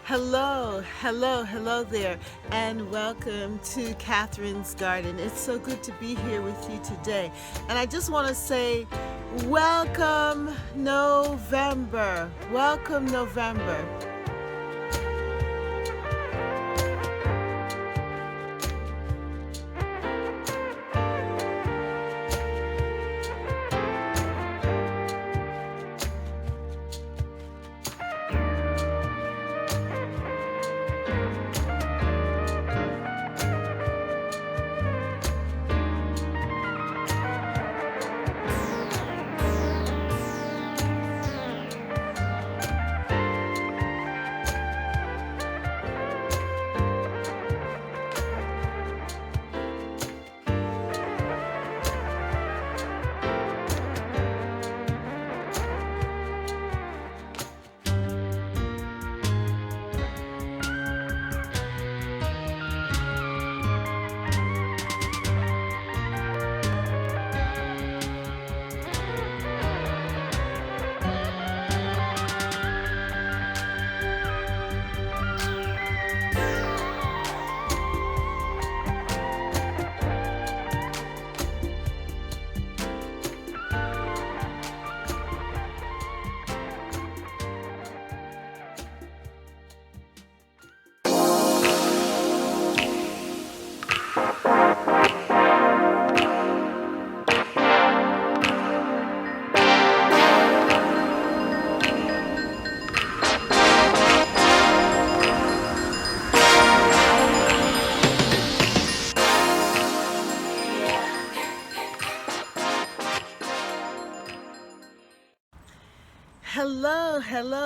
Hello there, and welcome to Catherine's Garden. It's so good to be here with you today. And I just want to say, welcome November. Welcome November.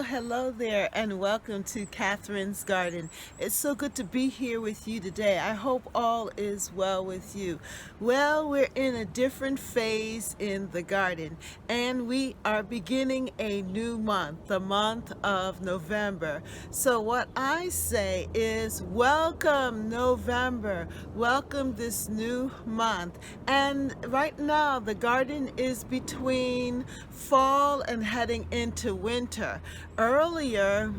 Hello there, and welcome to Catherine's Garden. It's so good to be here with you today. I hope all is well with you. Well, we're in a different phase in the garden, and we are beginning a new month, the month of November. So what I say is welcome November, welcome this new month. And right now the garden is between fall and heading into winter. Earlier,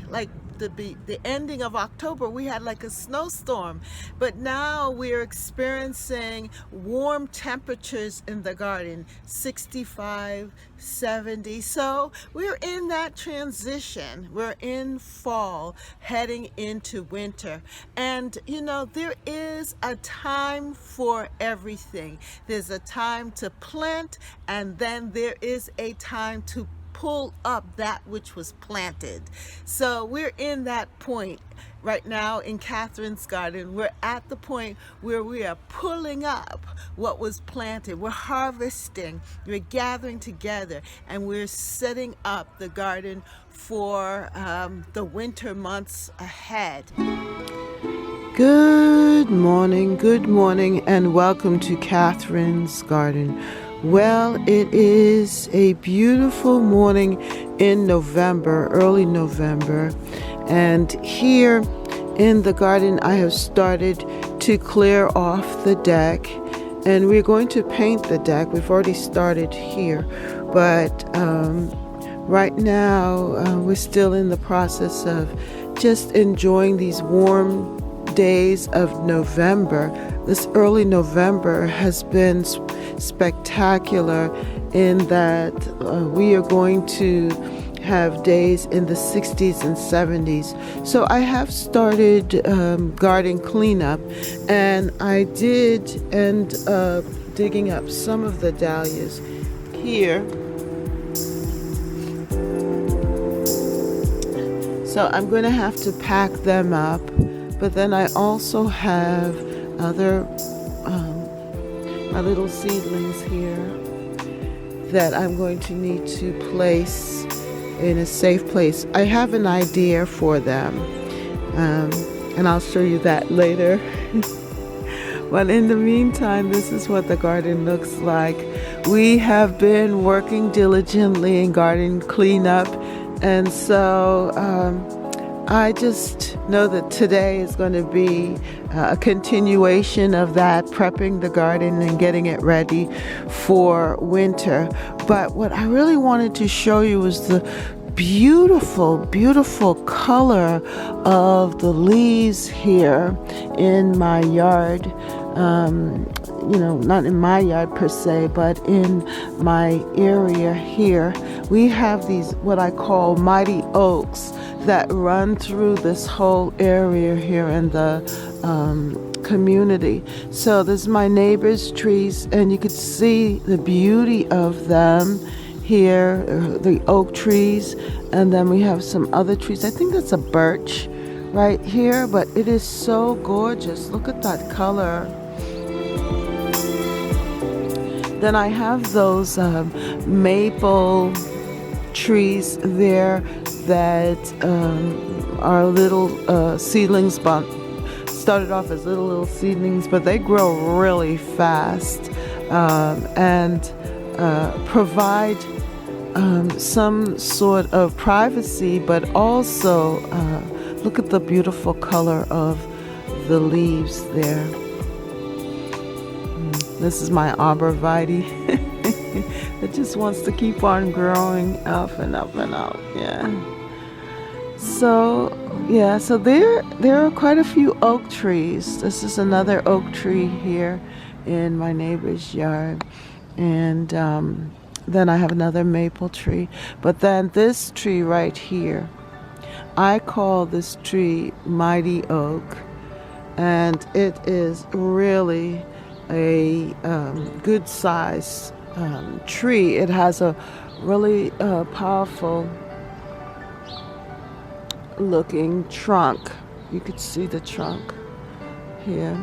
like the ending of October, we had like a snowstorm, but now we're experiencing warm temperatures in the garden, 65, 70. So we're in that transition. We're in fall, heading into winter. And you know, there is a time for everything. There's a time to plant, and then there is a time to pull up that which was planted. So we're in that point right now in Catherine's Garden. We're at the point where we are pulling up what was planted. We're harvesting, we're gathering together, and we're setting up the garden for the winter months ahead. Good morning, and welcome to Catherine's Garden. Well, it is a beautiful morning in November, early November, and here in the garden I have started to clear off the deck, and we're going to paint the deck. We've already started here, but right now we're still in the process of just enjoying these warm days of November. This early November has been spectacular in that we are going to have days in the 60s and 70s. So I have started garden cleanup, and I did end up digging up some of the dahlias here. So I'm going to have to pack them up. But then I also have other my little seedlings here that I'm going to need to place in a safe place. I have an idea for them, and I'll show you that later. But in the meantime, this is what the garden looks like. We have been working diligently in garden cleanup, and so I just know that today is going to be a continuation of that, prepping the garden and getting it ready for winter. But what I really wanted to show you was the beautiful, beautiful color of the leaves here in my yard. Not in my yard per se, but in my area here. We have these, what I call mighty oaks, that run through this whole area here in the community. So there's my neighbor's trees, and you could see the beauty of them here, the oak trees, and then we have some other trees. I think that's a birch right here, but it is so gorgeous. Look at that color. Then I have those maple trees there that are little seedlings, started off as little seedlings, but they grow really fast and provide some sort of privacy, but also look at the beautiful color of the leaves there. This is my arborvitae. It just wants to keep on growing up and up and up. So there are quite a few oak trees. This is another oak tree here in my neighbor's yard, and then I have another maple tree. But then this tree right here, I call this tree mighty oak, and it is really a good size tree. It has a really powerful looking trunk. You could see the trunk here,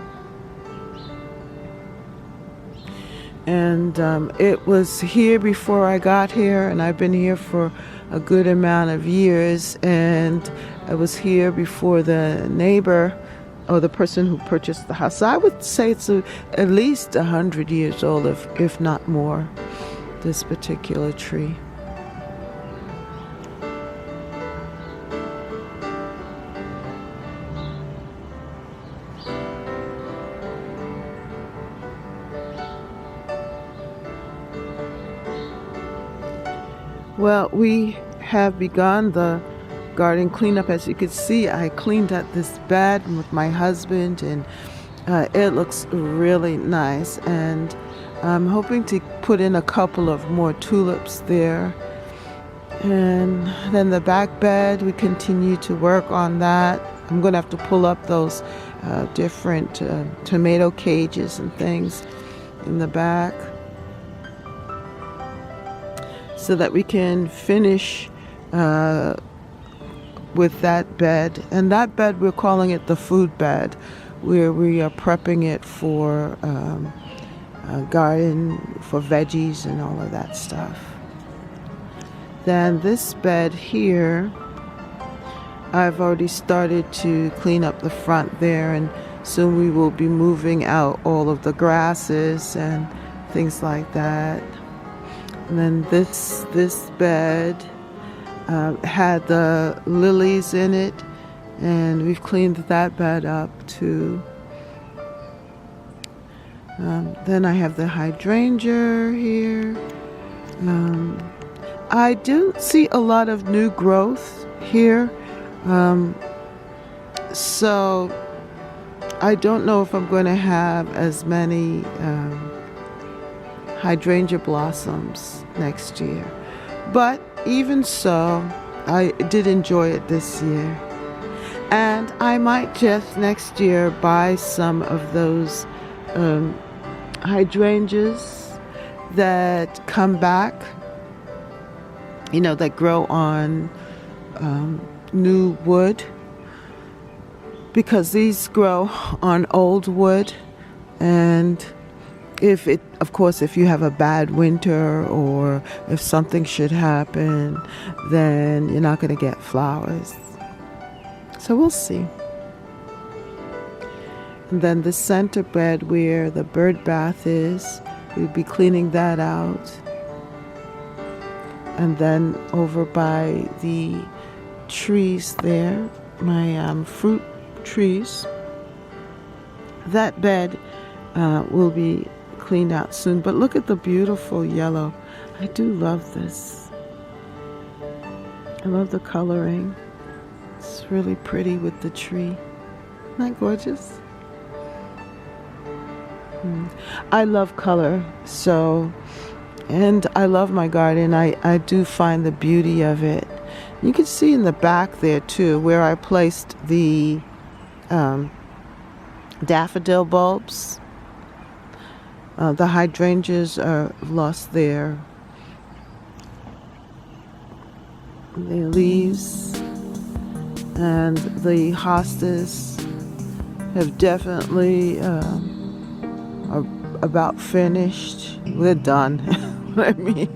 and it was here before I got here, and I've been here for a good amount of years, and I was here before the neighbor or the person who purchased the house. So I would say it's at least 100 years old, if not more, this particular tree. Well, we have begun the garden cleanup. As you can see, I cleaned up this bed with my husband, and it looks really nice, and I'm hoping to put in a couple of more tulips there. And then the back bed, we continue to work on that. I'm going to have to pull up those different tomato cages and things in the back so that we can finish with that bed. And that bed, we're calling it the food bed, where we are prepping it for a garden, for veggies and all of that stuff. Then this bed here, I've already started to clean up the front there, and soon we will be moving out all of the grasses and things like that. And then this bed had the lilies in it, and we've cleaned that bed up too. Then I have the hydrangea here. I do see a lot of new growth here, so I don't know if I'm going to have as many hydrangea blossoms next year. But even so, I did enjoy it this year. And I might just next year buy some of those hydrangeas that come back, that grow on new wood, because these grow on old wood, and if you have a bad winter or if something should happen, then you're not going to get flowers. So we'll see. And then the center bed where the bird bath is, we'll be cleaning that out. And then over by the trees there, my fruit trees, that bed will be cleaned out soon. But look at the beautiful yellow. I do love this. I love the coloring. It's really pretty with the tree. Isn't that gorgeous? I love color, so, and I love my garden. I do find the beauty of it. You can see in the back there too, where I placed the daffodil bulbs. The hydrangeas are lost their leaves, and the hostas have definitely are about finished. They're done. I mean,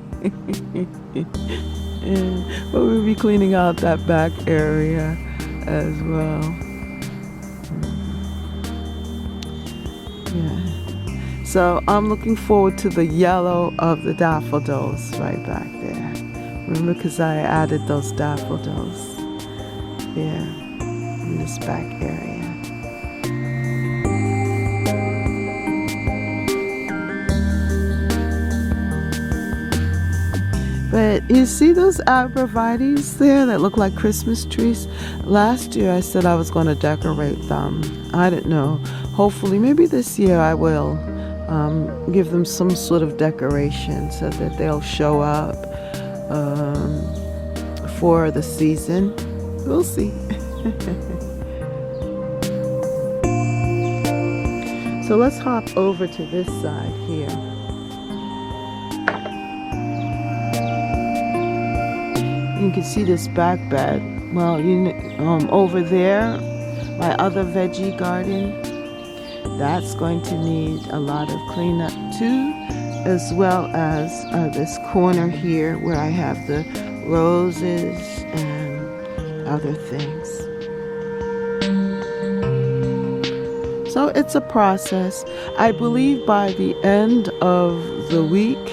but we'll be cleaning out that back area as well. Yeah. So I'm looking forward to the yellow of the daffodils right back there. Remember, because I added those daffodils there in this back area. But you see those arborvitaes there that look like Christmas trees? Last year I said I was going to decorate them. I don't know. Hopefully, maybe this year I will give them some sort of decoration so that they'll show up for the season. We'll see. So let's hop over to this side here. You can see this back bed. Well, over there, my other veggie garden, that's going to need a lot of cleanup too, as well as this corner here where I have the roses and other things. So it's a process. I believe by the end of the week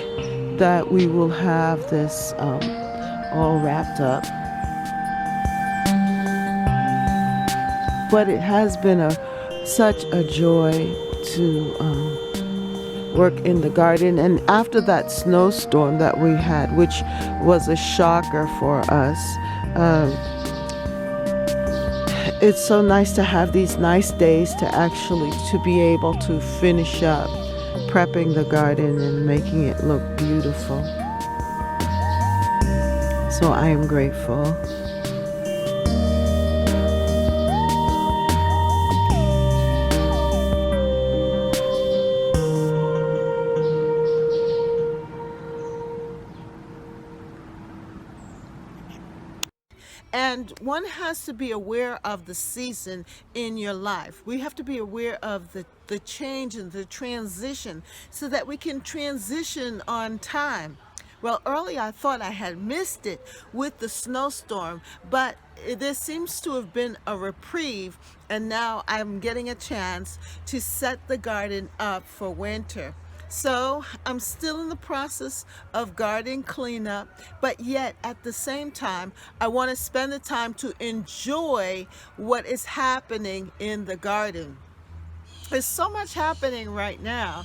that we will have this all wrapped up. But it has been such a joy to work in the garden. And after that snowstorm that we had, which was a shocker for us, it's so nice to have these nice days to be able to finish up prepping the garden and making it look beautiful. So I am grateful. And one has to be aware of the season in your life. We have to be aware of the change and the transition so that we can transition on time. Well, earlier I thought I had missed it with the snowstorm, but there seems to have been a reprieve, and now I'm getting a chance to set the garden up for winter. So I'm still in the process of garden cleanup, but yet at the same time, I want to spend the time to enjoy what is happening in the garden. There's so much happening right now.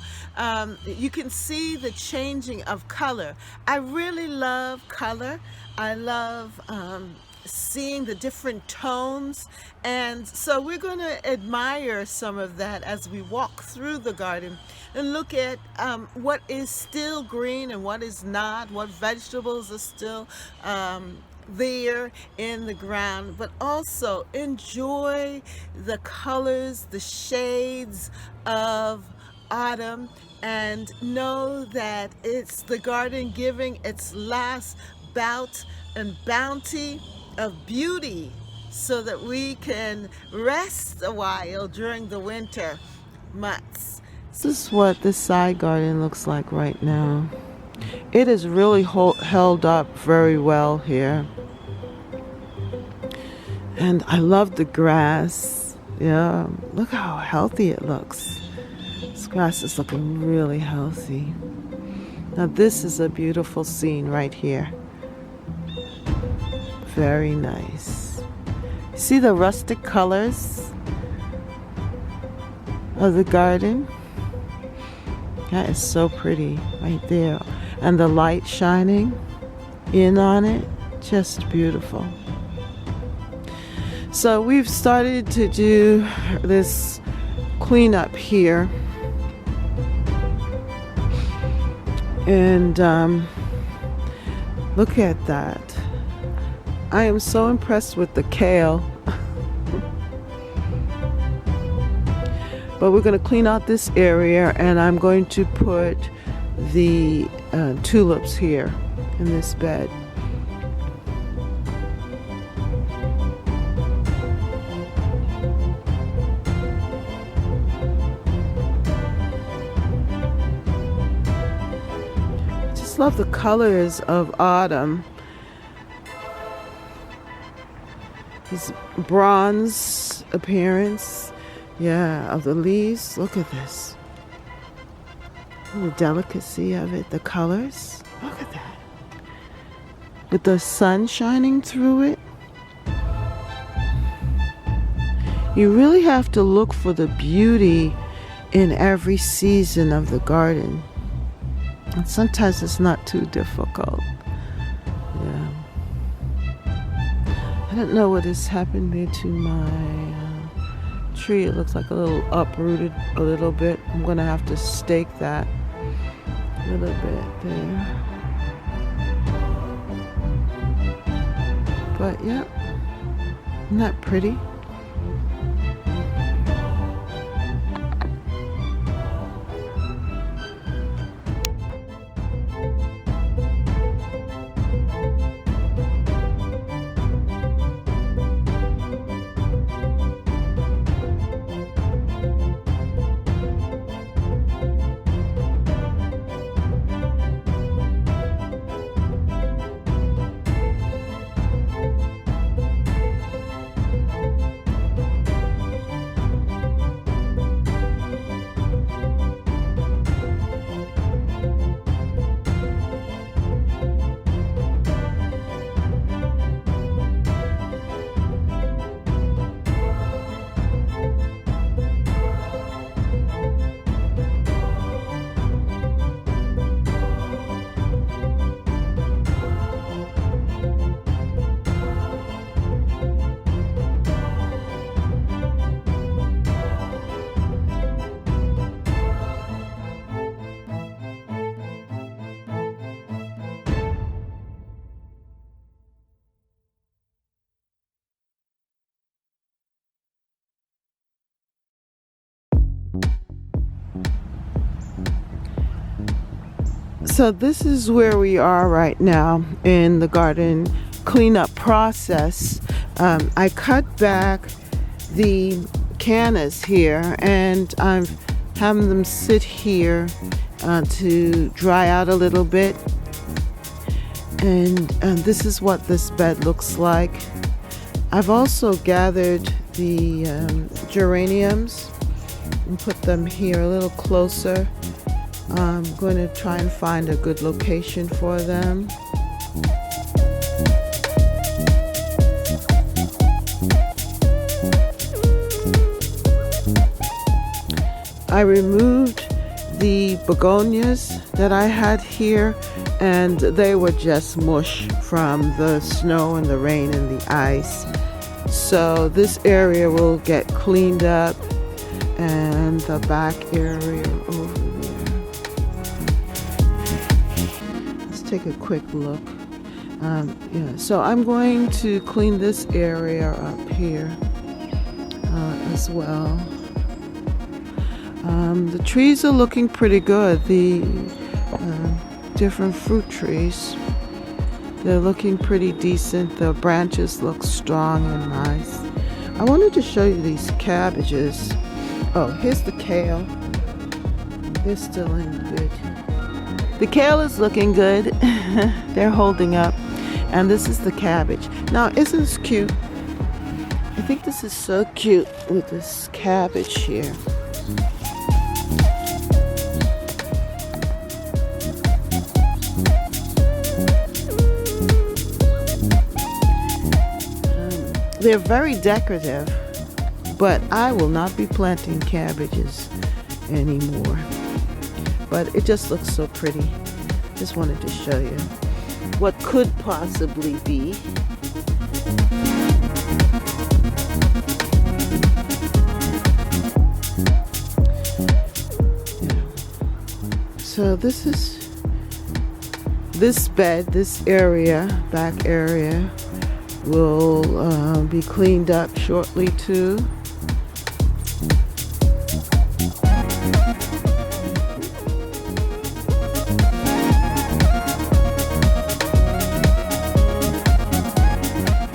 You can see the changing of color. I really love color. I love seeing the different tones, and so we're going to admire some of that as we walk through the garden and look at what is still green and what is not, what vegetables are still there in the ground, but also enjoy the colors, the shades of autumn, and know that it's the garden giving its last bout and bounty of beauty so that we can rest a while during the winter months. This is what this side garden looks like right now. It is really held up very well here. And I love the grass. Yeah, look how healthy it looks. This grass is looking really healthy. Now this is a beautiful scene right here. Very nice. See the rustic colors of the garden? That is so pretty right there. And the light shining in on it, Just beautiful. So we've started to do this cleanup here. And look at that. I am so impressed with the kale. But we're going to clean out this area, and I'm going to put the tulips here in this bed. I love the colors of autumn. This bronze appearance, yeah, of the leaves. Look at this. The delicacy of it, the colors. Look at that. With the sun shining through it. You really have to look for the beauty in every season of the garden. And sometimes it's not too difficult. Yeah. I don't know what has happened there to my tree. It looks like a little uprooted a little bit. I'm going to have to stake that a little bit there. But yeah, isn't that pretty? So this is where we are right now in the garden cleanup process. I cut back the cannas here, and I'm having them sit here to dry out a little bit. And this is what this bed looks like. I've also gathered the geraniums and put them here a little closer. I'm going to try and find a good location for them. I removed the begonias that I had here, and they were just mush from the snow and the rain and the ice. So this area will get cleaned up, and the back area over there. Take a quick look. So I'm going to clean this area up here as well. The trees are looking pretty good. The different fruit trees, they're looking pretty decent. The branches look strong and nice. I wanted to show you these cabbages. Oh, here's the kale. They're still in good. The kale is looking good. They're holding up. And this is the cabbage. Now, isn't this cute? I think this is so cute with this cabbage here. They're very decorative, but I will not be planting cabbages anymore. But it just looks so pretty. Just wanted to show you. what could possibly be. So this bed, this area, back area, will be cleaned up shortly too.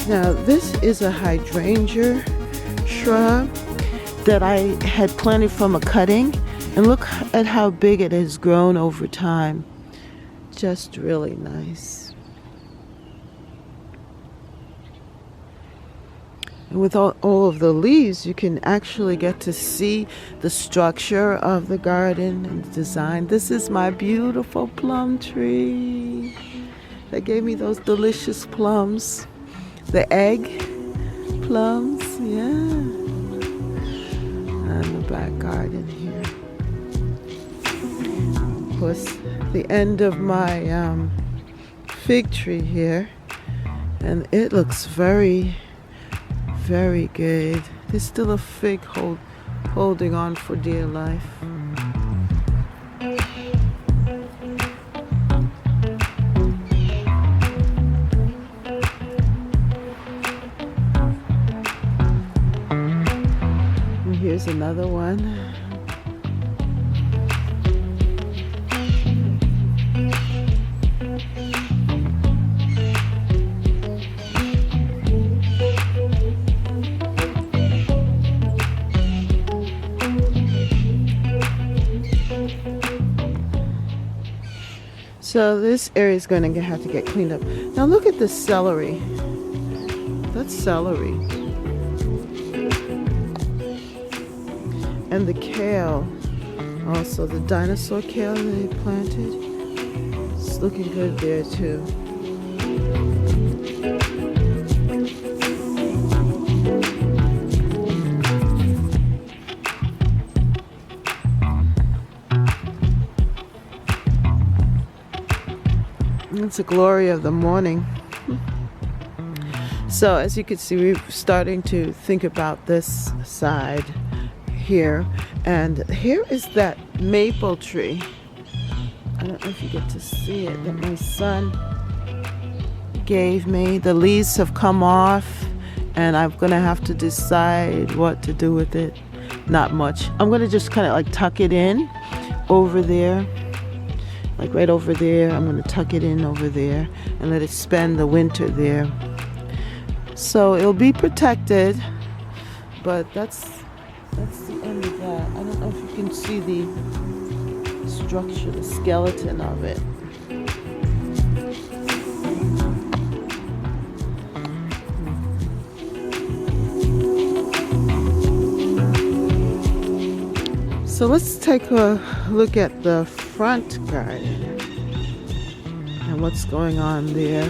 Now this is a hydrangea shrub that I had planted from a cutting, and look at how big it has grown over time. Just really nice. And with all of the leaves, you can actually get to see the structure of the garden and the design. This is my beautiful plum tree that gave me those delicious plums. The egg plums, yeah. And the back garden here. Of course, the end of my fig tree here, and it looks very, very good. There's still a fig holding on for dear life. And here's another one. So this area is going to have to get cleaned up. Now look at the celery. That's celery. And the kale. Also the dinosaur kale that they planted. It's looking good there too. It's the glory of the morning. So as you can see, we're starting to think about this side here. And here is that maple tree. I don't know if you get to see it, that my son gave me. The leaves have come off, and I'm gonna have to decide what to do with it. Not much. I'm gonna just kind of like tuck it in over there. Like right over there. I'm going to tuck it in over there and let it spend the winter there. So it'll be protected, but that's the end of that. I don't know if you can see the structure, the skeleton of it. So let's take a look at the front garden and what's going on there.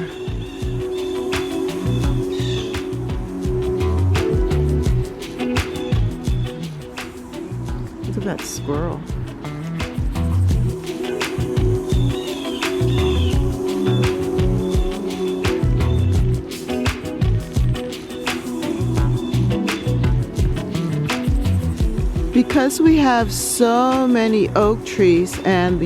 Look at that squirrel. Because we have so many oak trees and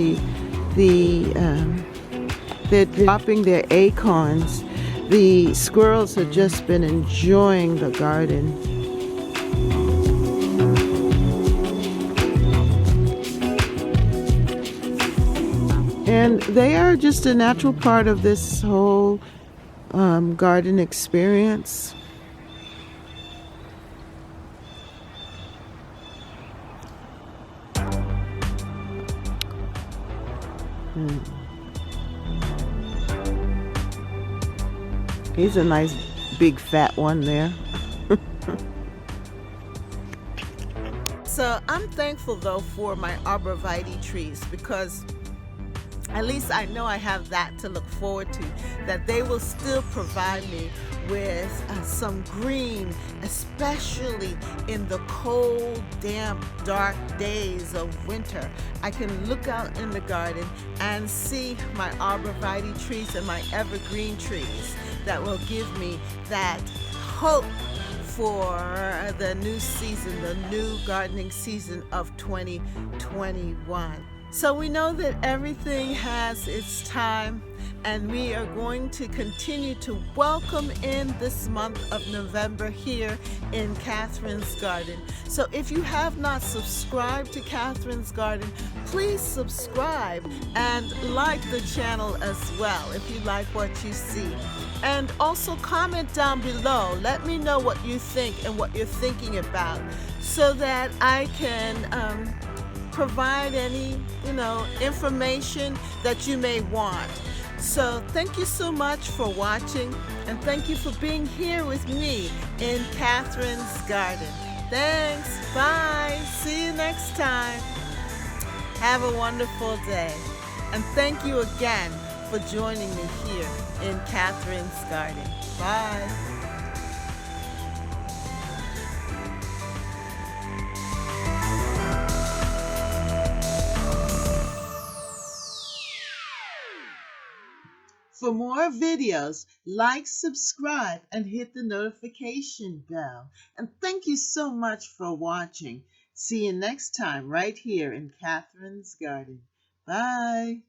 they're dropping their acorns, the squirrels have just been enjoying the garden. And they are just a natural part of this whole garden experience. He's a nice big fat one there. So I'm thankful though for my arborvitae trees, because At least I know I have that to look forward to, that they will still provide me with some green, especially in the cold, damp, dark days of winter. I can look out in the garden and see my arborvitae trees and my evergreen trees that will give me that hope for the new season, the new gardening season of 2021. So we know that everything has its time, and we are going to continue to welcome in this month of November here in Catherine's Garden. So if you have not subscribed to Catherine's Garden, please subscribe and like the channel as well if you like what you see. And also comment down below. Let me know what you think and what you're thinking about so that I can provide any, information that you may want. So thank you so much for watching, and thank you for being here with me in Catherine's Garden. Thanks. Bye. See you next time. Have a wonderful day. And thank you again for joining me here in Catherine's Garden. Bye. For more videos, like, subscribe, and hit the notification bell. And thank you so much for watching. See you next time right here in Catherine's Garden. Bye.